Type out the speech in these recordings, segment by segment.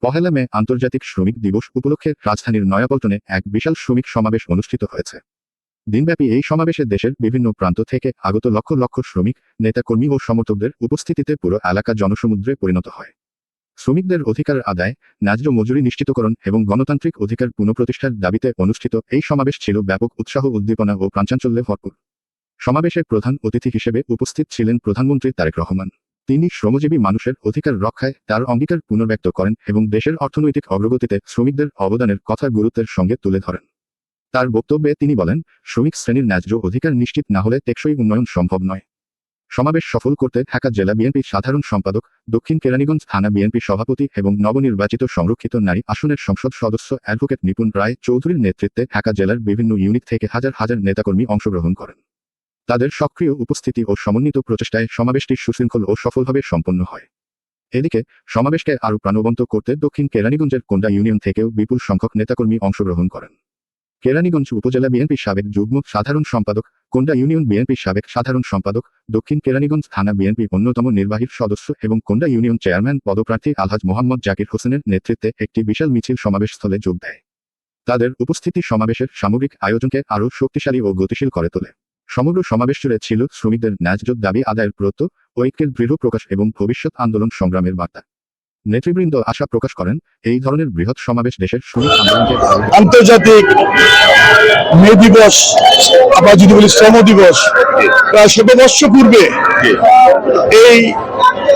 পহেলা মে আন্তর্জাতিক শ্রমিক দিবস উপলক্ষে রাজধানীর নয়াপল্টনে এক বিশাল শ্রমিক সমাবেশ অনুষ্ঠিত হয়েছে। দিনব্যাপী এই সমাবেশে দেশের বিভিন্ন প্রান্ত থেকে আগত লক্ষ লক্ষ শ্রমিক, নেতাকর্মী ও সমর্থকদের উপস্থিতিতে পুরো এলাকা জনসমুদ্রে পরিণত হয়। শ্রমিকদের অধিকার আদায়, ন্যায্য মজুরি নিশ্চিতকরণ এবং গণতান্ত্রিক অধিকার পুনঃপ্রতিষ্ঠার দাবিতে অনুষ্ঠিত এই সমাবেশ ছিল ব্যাপক উৎসাহ, উদ্দীপনা ও প্রাণচাঞ্চল্যে ভরপুর। সমাবেশে প্রধান অতিথি হিসেবে উপস্থিত ছিলেন প্রধানমন্ত্রী তারেক রহমান। তিনি শ্রমজীবী মানুষের অধিকার রক্ষায় তার অঙ্গীকার পুনর্ব্যক্ত করেন এবং দেশের অর্থনৈতিক অগ্রগতিতে শ্রমিকদের অবদানের কথা গুরুত্বের সঙ্গে তুলে ধরেন। তার বক্তব্যে তিনি বলেন, শ্রমিক শ্রেণীর ন্যায্য অধিকার নিশ্চিত না হলে টেকসই উন্নয়ন সম্ভব নয়। সমাবেশ সফল করতে ঢাকা জেলা বিএনপি সাধারণ সম্পাদক, দক্ষিণ কেরানীগঞ্জ থানা বিএনপি সভাপতি এবং নবনির্বাচিত সংরক্ষিত নারী আসনের সংসদ সদস্য অ্যাডভোকেট নিপুণ রায় চৌধুরীর নেতৃত্বে ঢাকা জেলার বিভিন্ন ইউনিট থেকে হাজার হাজার নেতাকর্মী অংশগ্রহণ করেন। তাদের সক্রিয় উপস্থিতি ও সমন্বিত প্রচেষ্টায় সমাবেশটি সুশৃঙ্খল ও সফলভাবে সম্পন্ন হয়। এদিকে সমাবেশকে আরও প্রাণবন্ত করতে দক্ষিণ কেরানীগঞ্জের কোন্ডা ইউনিয়ন থেকেও বিপুল সংখ্যক নেতাকর্মী অংশগ্রহণ করেন। কেরানীগঞ্জ উপজেলা বিএনপি সাবেক যুগ্ম সাধারণ সম্পাদক, কোন্ডা ইউনিয়ন বিএনপি সাবেক সাধারণ সম্পাদক, দক্ষিণ কেরানীগঞ্জ থানা বিএনপি অন্যতম নির্বাহী সদস্য এবং কোন্ডা ইউনিয়ন চেয়ারম্যান পদপ্রার্থী আলহাজ মোহাম্মদ জাকির হোসেনের নেতৃত্বে একটি বিশাল মিছিল সমাবেশস্থলে যোগ দেয়। তাদের উপস্থিতি সমাবেশের সামগ্রিক আয়োজনকে আরও শক্তিশালী ও গতিশীল করে তোলে। সমগ্র সমাবেশ জুড়ে ছিল শ্রমিকদের ন্যায্য দাবি আদায়ের প্রত্যয়, ঐক্যের দৃঢ় প্রকাশ এবং ভবিষ্যৎ আন্দোলন সংগ্রামের বার্তা। নেতৃবৃন্দ আশা প্রকাশ করেন, এই ধরনের বৃহৎ সমাবেশ দেশের শ্রমিক আন্দোলনকে আন্তর্জাতিক মে দিবস, আমরা যদি বলি শ্রম দিবস, প্রায় ১৭ বছর পূর্বে এই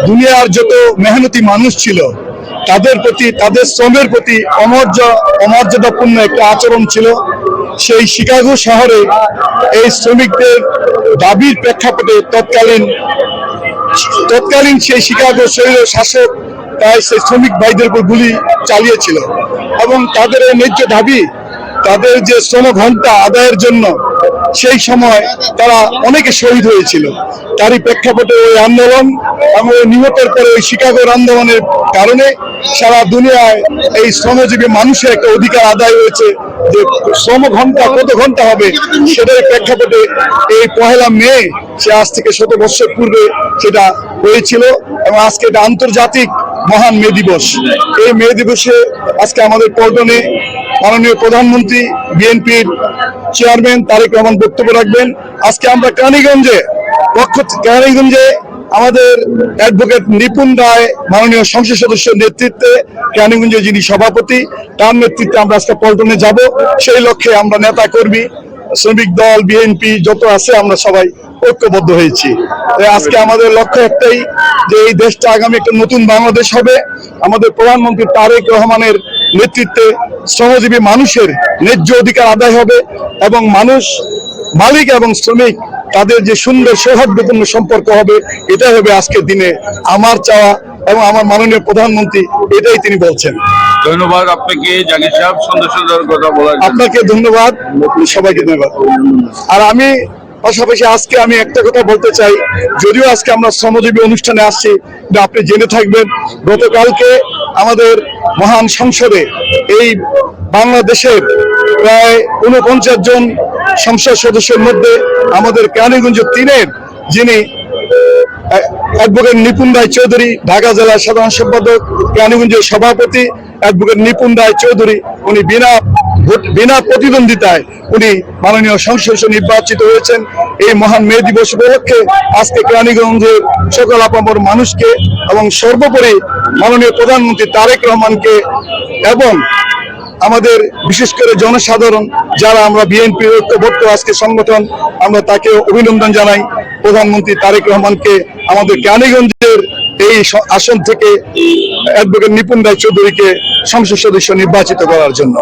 দুনিয়ার যত মেহনতি মানুষ ছিল তাদের প্রতি, তাদের শ্রমের প্রতি অমর্যাদাপূর্ণ একটা আচরণ ছিল। সেই শিকাগো শহরে এই শ্রমিকদের দাবির প্রেক্ষাপটে তৎকালীন সেই শিকাগো শহরের শাসক তাই সেই শ্রমিক ভাইদের উপর গুলি চালিয়েছিল এবং তাদের এই ন্যায্য দাবি, তাদের যে শ্রম ঘন্টা আদায়ের জন্য সেই সময় তারা অনেকে শহীদ হয়েছিল। তারই প্রেক্ষাপটে ওই আন্দোলন এবং নিহতের পরে ওই শিকাগোর আন্দোলনের কারণে সারা দুনিয়ায় এই শ্রমজীবী মানুষের একটা অধিকার আদায় হয়েছে যে শ্রম ঘন্টা কত ঘন্টা হবে সেটার প্রেক্ষাপটে এই পহেলা মে, সে আজ থেকে ১৭ বছর পূর্বে সেটা হয়েছিল এবং আজকে এটা আন্তর্জাতিক মহান মে দিবস। এই মে দিবসে আজকে আমাদের পল্টনে মাননীয় প্রধানমন্ত্রী, বিএনপির চেয়ারম্যান তারেক রহমান বক্তব্য রাখবেন। আজকে আমরা কেরানীগঞ্জে আমাদের অ্যাডভোকেট নিপুণ রায় মাননীয় সংসদ সদস্যের নেতৃত্বে, কেরানীগঞ্জে যিনি সভাপতি, তার নেতৃত্বে আমরা আজকে পল্টনে যাব। সেই লক্ষ্যে আমরা নেতা কর্মী, শ্রমিক দল, বিএনপি যত আছে আমরা সবাই ঐক্যবদ্ধ হয়েছি। আজকে আমাদের লক্ষ্য একটাই যে এই দেশটা আগামী একটা নতুন বাংলাদেশ হবে। আমাদের প্রধানমন্ত্রী তারেক রহমানের নেতৃত্বে শ্রমজীবী মানুষের ন্যায্য অধিকার আদায় হবে এবং মানুষ, মালিক এবং শ্রমিক তাদের যে সুন্দর সৌহার্দ্যপূর্ণ সম্পর্ক হবে, এটাই হবে আজকের দিনে আমার চাওয়া এবং আমার মাননীয় প্রধানমন্ত্রী এটাই তিনি বলছেন। ধন্যবাদ আপনাকে জাকির সাহেব, সুন্দর সুন্দর কথা বলার জন্য। আপনাকে ধন্যবাদ, সবাইকে ধন্যবাদ। আর আমি পাশাপাশি আজকে আমি একটা কথা বলতে চাই, যদিও আজকে আমরা শ্রমজীবী অনুষ্ঠানে আসছি, আপনি জেনে থাকবেন গতকালকে আমাদের মহান সংসদে এই বাংলাদেশের প্রায় ৪৯ জন সংসদ সদস্যের মধ্যে আমাদের কেরানীগঞ্জ ৩-এর যিনি অ্যাডভোকেট নিপুণ রায় চৌধুরী, ঢাকা জেলার সাধারণ সম্পাদক, কেরানীগঞ্জের সভাপতি অ্যাডভোকেট নিপুণ রায় চৌধুরী, উনি বিনা প্রতিদ্বন্দ্বিতায় উনি মাননীয় সংসদ সদস্য নির্বাচিত হয়েছেন। এই মহান মে দিবস উপলক্ষে আজকে কেরানীগঞ্জের সকল আপামর মানুষকে এবং সর্বোপরি মাননীয় প্রধানমন্ত্রী তারেক রহমানকে এবং আমাদের বিশেষ করে জনসাধারণ যারা আমরা বিএনপি ঐক্যবদ্ধ আজকে সংগঠন, আমরা তাকে অভিনন্দন জানাই। প্রধানমন্ত্রী তারেক রহমানকে আমাদের কেরানীগঞ্জের এই আসন থেকে অ্যাডভোকেট নিপুণ রায় চৌধুরীকে সংসদ সদস্য নির্বাচিত করার জন্য।